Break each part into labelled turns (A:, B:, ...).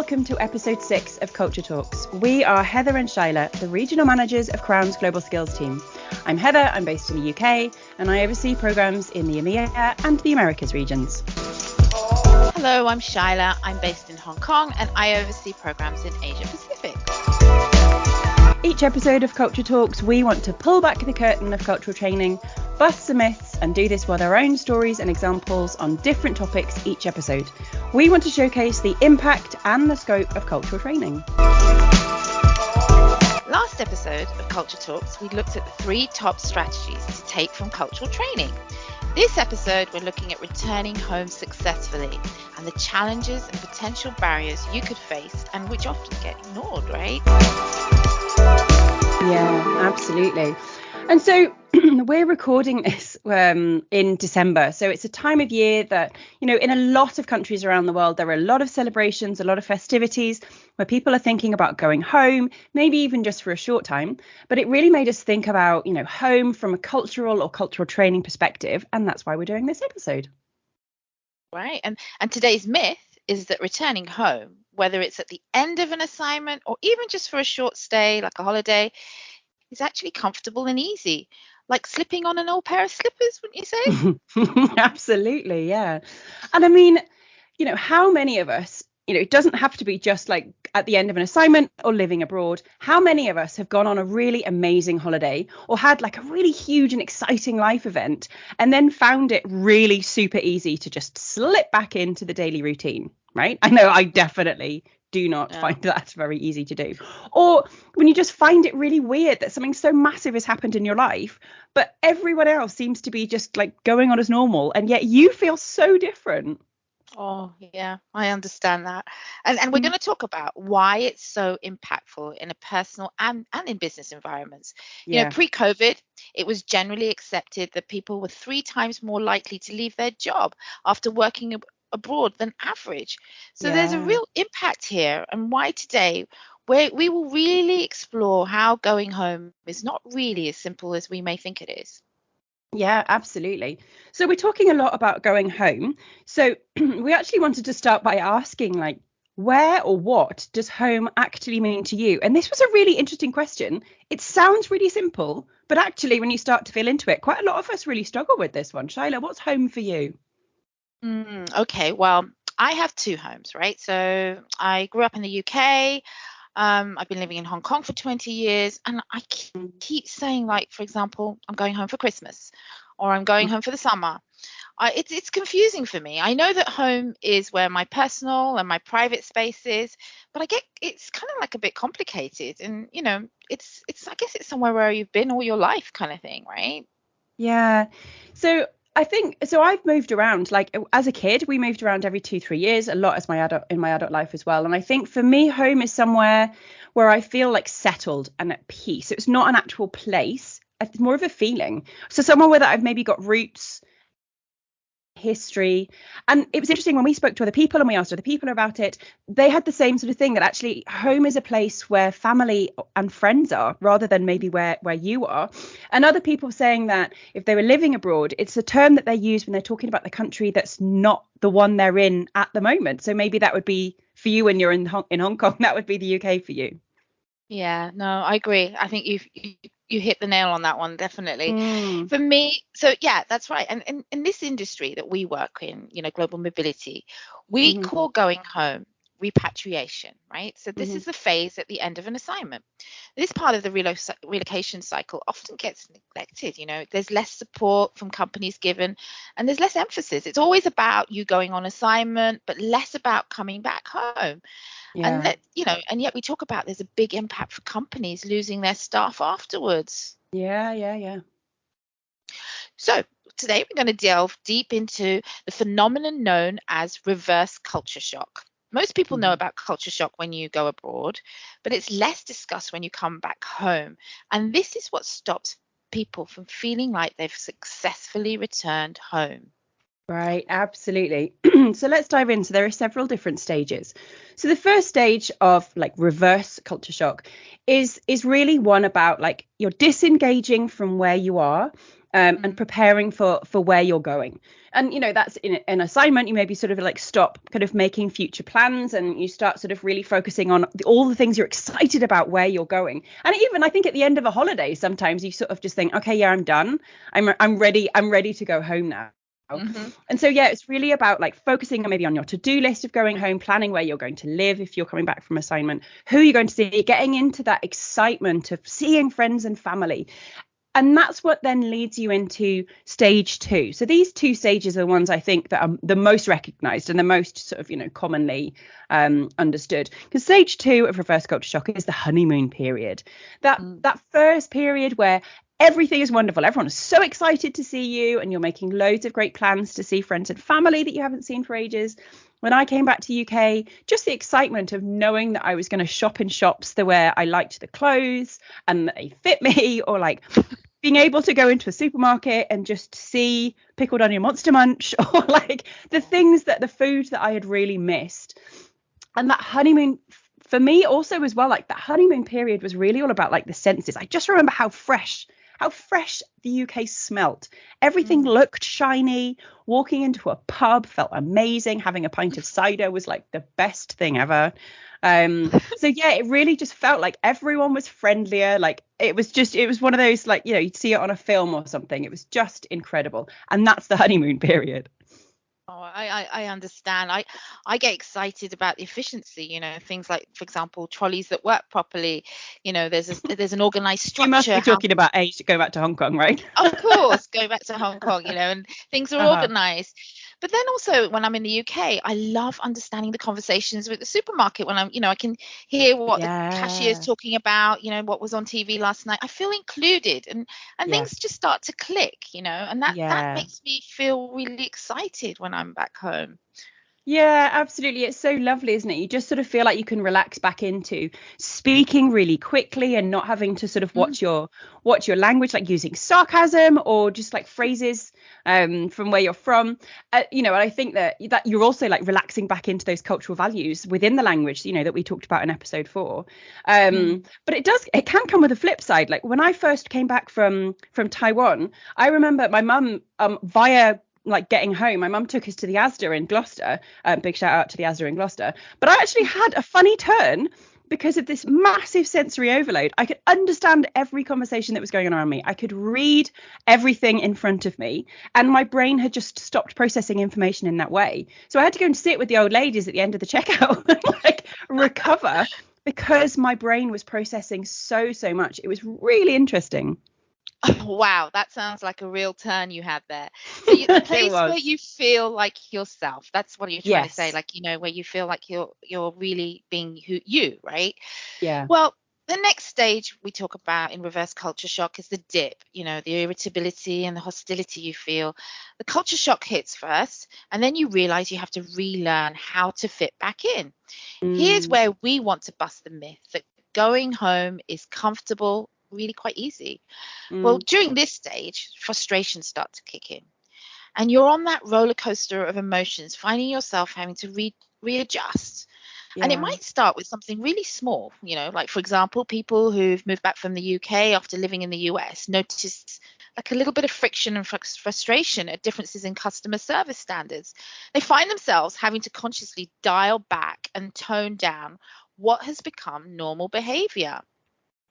A: welcome to episode 6 of Culture Talks. We are Heather and Shaila, the regional managers of Crown's Global Skills team. I'm Heather, I'm based in the UK, and I oversee programmes in the EMEA and the Americas regions.
B: Hello, I'm Shaila, I'm based in Hong Kong, and I oversee programmes in Asia Pacific.
A: Each episode of Culture Talks, we want to pull back the curtain of cultural training, bust some myths, and do this with our own stories and examples on different topics each episode. We want to showcase the impact and the scope of cultural training.
B: Last episode of Culture Talks, we looked at the 3 top strategies to take from cultural training. This episode, we're looking at returning home successfully and the challenges and potential barriers you could face and which often get ignored, right?
A: Yeah, absolutely. And so we're recording this in December. So it's a time of year that, you know, in a lot of countries around the world, there are a lot of celebrations, a lot of festivities where people are thinking about going home, maybe even just for a short time. But it really made us think about, you know, home from a cultural or cultural training perspective. And that's why we're doing this episode.
B: Right. And today's myth is that returning home, whether it's at the end of an assignment or even just for a short stay, like a holiday, is actually comfortable and easy, like slipping on an old pair of slippers, wouldn't you say?
A: Absolutely, yeah. And I mean, you know, how many of us, you know, it doesn't have to be just like at the end of an assignment or living abroad. How many of us have gone on a really amazing holiday or had like a really huge and exciting life event and then found it really super easy to just slip back into the daily routine, right? I know I definitely do not find that very easy to do. Or when you just find it really weird that something so massive has happened in your life, but everyone else seems to be just like going on as normal, and yet you feel so different.
B: Oh, yeah, I understand that. And we're going to talk about why it's so impactful in a personal and in business environments. You know, pre-COVID, it was generally accepted that people were 3 times more likely to leave their job after working abroad than average. So there's a real impact here, and why today we will really explore how going home is not really as simple as we may think it is.
A: Yeah, absolutely. So we're talking a lot about going home. So we actually wanted to start by asking, like, where or what does home actually mean to you? And this was a really interesting question. It sounds really simple, but actually when you start to feel into it, quite a lot of us really struggle with this one. Shaila, what's home for you?
B: Okay, well, I have 2 homes, right? So I grew up in the UK. I've been living in Hong Kong for 20 years, and I keep saying, like, for example, I'm going home for Christmas or I'm going home for the summer. It's confusing for me. I know that home is where my personal and my private space is, but I get it's kind of like a bit complicated, and you know, it's I guess it's somewhere where you've been all your life, kind of thing, right?
A: Yeah. So I think so. I've moved around, like as a kid, we moved around every 2-3 years, a lot as in my adult life as well. And I think for me, home is somewhere where I feel like settled and at peace. It's not an actual place. It's more of a feeling. So somewhere where I've maybe got roots, history. And it was interesting when we spoke to other people and we asked other people about it, they had the same sort of thing, that actually home is a place where family and friends are, rather than maybe where you are. And other people saying that if they were living abroad, it's a term that they use when they're talking about the country that's not the one they're in at the moment. So maybe that would be for you when you're in Hong Kong, that would be the UK for you.
B: Yeah, no, I agree. I think you hit the nail on that one, definitely. For me, so yeah, that's right. And in this industry that we work in, you know, global mobility, we call going home repatriation, right? So this is the phase at the end of an assignment. This part of the relocation cycle often gets neglected. You know, there's less support from companies given, and there's less emphasis. It's always about you going on assignment, but less about coming back home. And that, you know, and yet we talk about there's a big impact for companies losing their staff afterwards.
A: Yeah.
B: So today we're going to delve deep into the phenomenon known as reverse culture shock. Most people know about culture shock when you go abroad, but it's less discussed when you come back home. And this is what stops people from feeling like they've successfully returned home.
A: Right, absolutely. So let's dive in. So there are several different stages. So the first stage of like reverse culture shock is really one about like you're disengaging from where you are and preparing for where you're going. And, that's in an assignment, you maybe sort of like stop kind of making future plans, and you start sort of really focusing on all the things you're excited about where you're going. And even I think at the end of a holiday, sometimes you sort of just think, okay, yeah, I'm done. I'm ready to go home now. And so, yeah, it's really about like focusing maybe on your to-do list of going home, planning where you're going to live if you're coming back from assignment, who you're going to see, getting into that excitement of seeing friends and family. And that's what then leads you into stage 2. So these 2 stages are the ones I think that are the most recognized and the most sort of, commonly understood. Because stage 2 of reverse culture shock is the honeymoon period. That first period where everything is wonderful. Everyone is so excited to see you, and you're making loads of great plans to see friends and family that you haven't seen for ages. When I came back to UK, just the excitement of knowing that I was going to shop in shops where I liked the clothes and that they fit me, or like being able to go into a supermarket and just see pickled onion Monster Munch, or like the food that I had really missed. And that honeymoon for me also as well, like that honeymoon period was really all about like the senses. I just remember how fresh the UK smelt. Everything looked shiny. Walking into a pub felt amazing. Having a pint of cider was like the best thing ever. So yeah, it really just felt like everyone was friendlier. Like it was one of those, like, you'd see it on a film or something. It was just incredible. And that's the honeymoon period.
B: Oh, I understand. I get excited about the efficiency, things like, for example, trolleys that work properly. There's an organized structure.
A: You must be talking about going back to Hong Kong, right?
B: Of course, going back to Hong Kong, and things are organized. But then also when I'm in the UK, I love understanding the conversations with the supermarket when I can hear what the cashier is talking about, what was on TV last night. I feel included, and things just start to click, and that makes me feel really excited when I'm back home.
A: Yeah, absolutely. It's so lovely, isn't it? You just sort of feel like you can relax back into speaking really quickly and not having to sort of watch your language, like using sarcasm or just like phrases from where you're from. And I think that you're also like relaxing back into those cultural values within the language, that we talked about in episode 4. But it can come with a flip side. Like when I first came back from Taiwan, I remember my mum via like getting home, my mum took us to the Asda in Gloucester. Big shout out to the Asda in Gloucester. But I actually had a funny turn because of this massive sensory overload. I could understand every conversation that was going on around me. I could read everything in front of me, and my brain had just stopped processing information in that way. So I had to go and sit with the old ladies at the end of the checkout and like recover, because my brain was processing so much. It was really interesting.
B: Oh, wow, that sounds like a real turn you had there. So the place where you feel like yourself, that's what you're trying to say, like, where you feel like you're really being you, right?
A: Yeah.
B: Well, the next stage we talk about in reverse culture shock is the dip, the irritability and the hostility you feel. The culture shock hits first, and then you realize you have to relearn how to fit back in. Here's where we want to bust the myth that going home is comfortable, really quite easy. Well, during this stage, frustrations start to kick in, and you're on that roller coaster of emotions, finding yourself having to readjust. And it might start with something really small, like, for example, people who've moved back from the UK after living in the US notice like a little bit of friction and frustration at differences in customer service standards. They find themselves having to consciously dial back and tone down what has become normal behavior.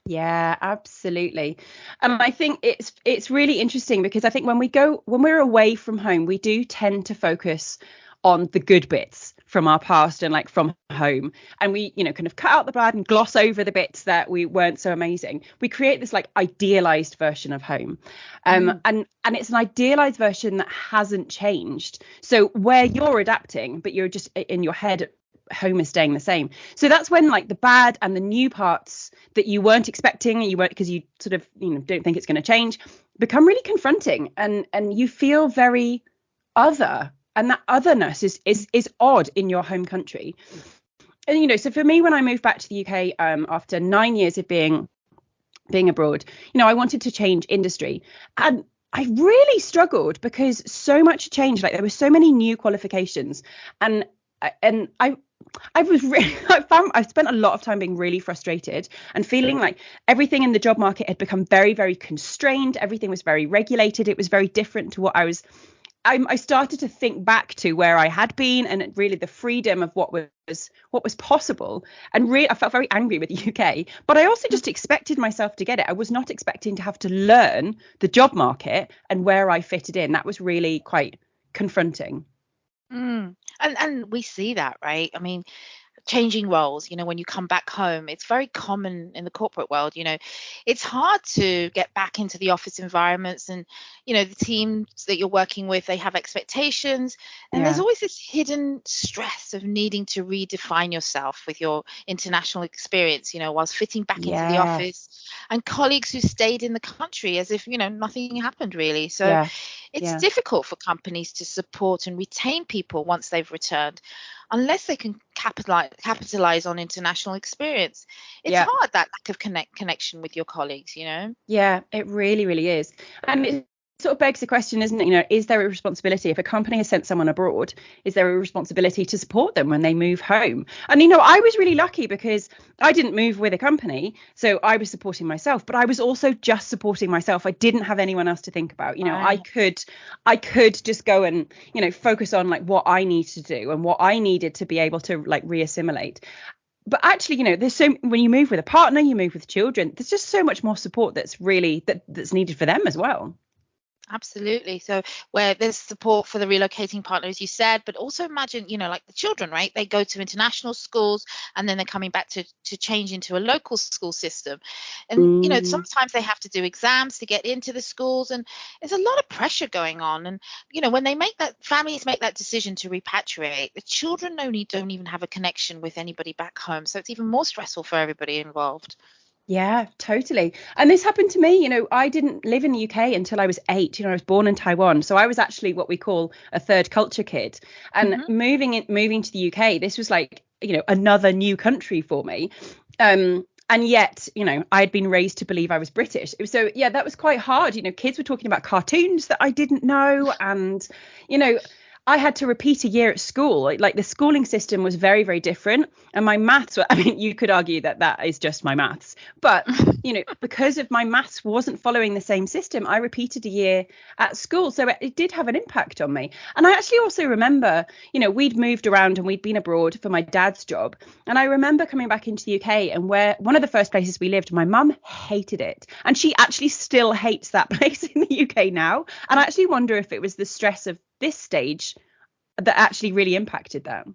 A: Yeah, absolutely. And I think it's really interesting, because I think when we're away from home, we do tend to focus on the good bits from our past and like from home, and we kind of cut out the bad and gloss over the bits that we weren't so amazing. We create this like idealized version of home, and it's an idealized version that hasn't changed. So where you're adapting, but you're just in your head, home is staying the same. So that's when like the bad and the new parts that you weren't expecting, and you weren't, because you sort of don't think it's going to change, become really confronting, and you feel very other, and that otherness is odd in your home country. And so for me, when I moved back to the UK after 9 years of being abroad, I wanted to change industry, and I really struggled because so much changed. Like there were so many new qualifications, and I spent a lot of time being really frustrated and feeling like everything in the job market had become very, very constrained. Everything was very regulated. It was very different to what I started to think back to where I had been, and really the freedom of what was possible. And really, I felt very angry with the UK, but I also just expected myself to get it. I was not expecting to have to learn the job market and where I fitted in. That was really quite confronting.
B: And we see that, right? I mean, changing roles, when you come back home, it's very common in the corporate world. It's hard to get back into the office environments, and the teams that you're working with, they have expectations, and there's always this hidden stress of needing to redefine yourself with your international experience, whilst fitting back into the office, and colleagues who stayed in the country as if nothing happened really. So it's difficult for companies to support and retain people once they've returned, unless they can capitalize on international experience. It's hard, that lack of connection with your colleagues.
A: Yeah, it really, really is. And it sort of begs the question, isn't it? Is there a responsibility, if a company has sent someone abroad, is there a responsibility to support them when they move home? And I was really lucky because I didn't move with a company, so I was supporting myself, but I was also just supporting myself. I didn't have anyone else to think about. I could just go and focus on like what I need to do and what I needed to be able to like reassimilate. But actually, there's when you move with a partner, you move with children, there's just so much more support that's needed for them as well.
B: Absolutely. So where there's support for the relocating partner, as you said, but also imagine, like the children, right? They go to international schools, and then they're coming back to change into a local school system. And, sometimes they have to do exams to get into the schools, and there's a lot of pressure going on. And, when families make that decision to repatriate, the children don't even have a connection with anybody back home. So it's even more stressful for everybody involved.
A: Yeah, totally. And this happened to me. I didn't live in the UK until I was 8. I was born in Taiwan. So I was actually what we call a third culture kid. And moving to the UK, this was like, another new country for me. And yet, I had been raised to believe I was British. So, yeah, that was quite hard. Kids were talking about cartoons that I didn't know. And, I had to repeat a year at school. Like the schooling system was very, very different. And my maths, you could argue that is just my maths. But, because of my maths wasn't following the same system, I repeated a year at school. So it did have an impact on me. And I actually also remember, we'd moved around and we'd been abroad for my dad's job. And I remember coming back into the UK, and where one of the first places we lived, my mum hated it. And she actually still hates that place in the UK now. And I actually wonder if it was the stress of this stage that actually really impacted that.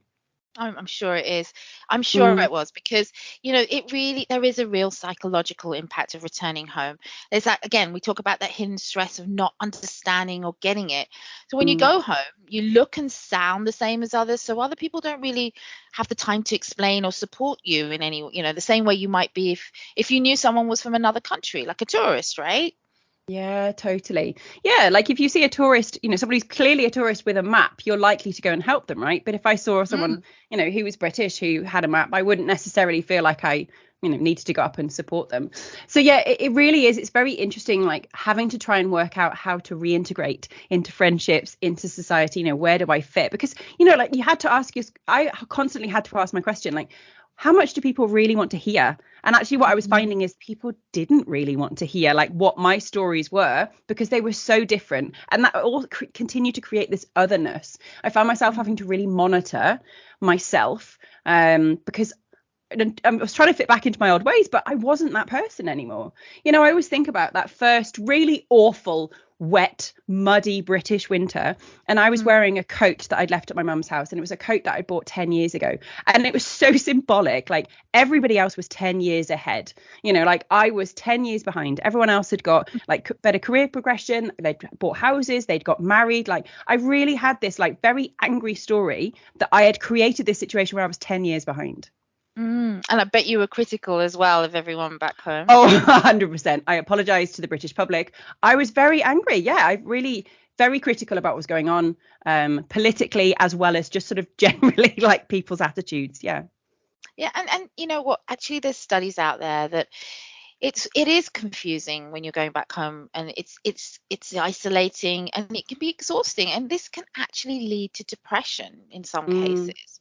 B: I'm sure it is. I'm sure it was, because, there is a real psychological impact of returning home. There's that, again, we talk about that hidden stress of not understanding or getting it. So when you go home, you look and sound the same as others. So other people don't really have the time to explain or support you in any, the same way you might be if you knew someone was from another country, like a tourist, right?
A: Yeah, totally. Yeah, like if you see a tourist, somebody's clearly a tourist with a map, you're likely to go and help them, right? But if I saw someone, who was British, who had a map, I wouldn't necessarily feel like I, needed to go up and support them. So yeah, it really is. It's very interesting, like having to try and work out how to reintegrate into friendships, into society, where do I fit? Because, like you had to ask I constantly had to ask my question, like, how much do people really want to hear? And actually what I was finding is people didn't really want to hear like what my stories were, because they were so different. And that all continued to create this otherness. I found myself having to really monitor myself because I was trying to fit back into my old ways, but I wasn't that person anymore. I always think about that first really awful, wet, muddy British winter, and I was wearing a coat that I'd left at my mum's house, and it was a coat that I bought 10 years ago, and it was so symbolic. Like everybody else was 10 years ahead, like I was 10 years behind. Everyone else had got like better career progression, they'd bought houses, they'd got married. Like I really had this like very angry story that I had created this situation where I was 10 years behind.
B: And I bet you were critical as well of everyone back home.
A: Oh, 100%. I apologize to the British public. I was very angry. Yeah, I really very critical about what's going on politically, as well as just sort of generally like people's attitudes. Yeah.
B: Yeah. And you know what? Actually, there's studies out there that it is confusing when you're going back home, and it's isolating, and it can be exhausting. And this can actually lead to depression in some cases.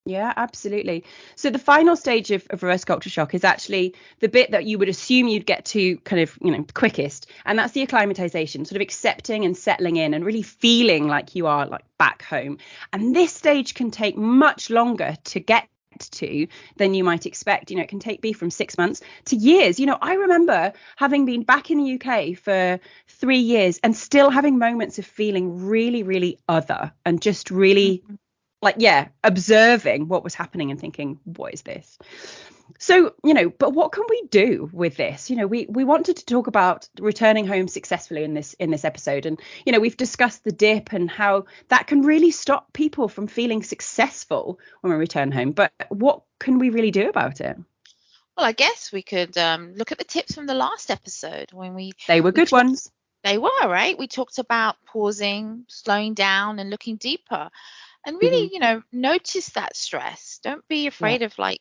A: Yeah, absolutely. So the final stage of reverse culture shock is actually the bit that you would assume you'd get to kind of, quickest. And that's the acclimatization, sort of accepting and settling in and really feeling like you are like back home. And this stage can take much longer to get to than you might expect. It can be from 6 months to years. I remember having been back in the UK for 3 years and still having moments of feeling really, really other and just really observing what was happening and thinking, what is this? So, but what can we do with this? We wanted to talk about returning home successfully in this episode. And, we've discussed the dip and how that can really stop people from feeling successful when we return home. But what can we really do about it?
B: Well, I guess we could look at the tips from the last episode
A: They were good ones.
B: They were, right? We talked about pausing, slowing down and looking deeper. And really, notice that stress. Don't be afraid of like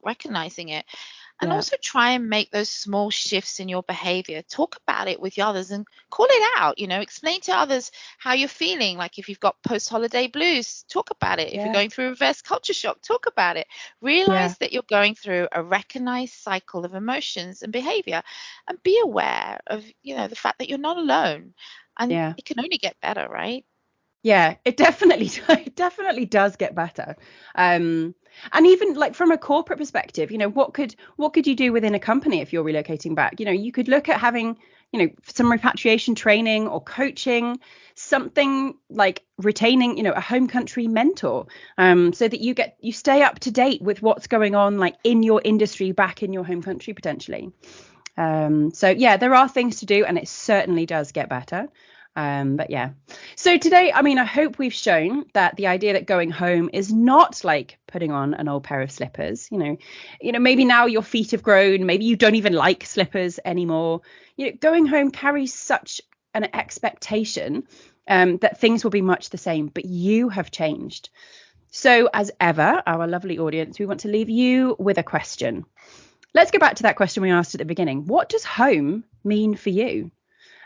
B: recognizing it. And also try and make those small shifts in your behavior. Talk about it with others and call it out. Explain to others how you're feeling. Like if you've got post-holiday blues, talk about it. If you're going through reverse culture shock, talk about it. Realize that you're going through a recognized cycle of emotions and behavior, and be aware of, the fact that you're not alone. And it can only get better, right?
A: Yeah, it definitely does get better. And even like from a corporate perspective, what could you do within a company if you're relocating back? You could look at having, some repatriation training or coaching, something like retaining, a home country mentor, so that you stay up to date with what's going on like in your industry back in your home country potentially. So yeah, there are things to do and it certainly does get better. But yeah, so today, I hope we've shown that the idea that going home is not like putting on an old pair of slippers. Maybe now your feet have grown, maybe you don't even like slippers anymore. Going home carries such an expectation that things will be much the same, but you have changed. So as ever, our lovely audience, we want to leave you with a question. Let's go back to that question we asked at the beginning. What does home mean for you?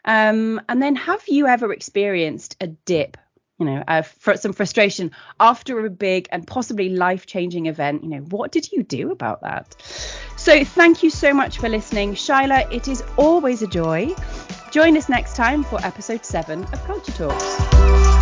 A: And then have you ever experienced a dip, some frustration after a big and possibly life-changing event? What did you do about that? So thank you so much for listening. Shaila, it is always a joy. Join us next time for episode 7 of Culture Talks.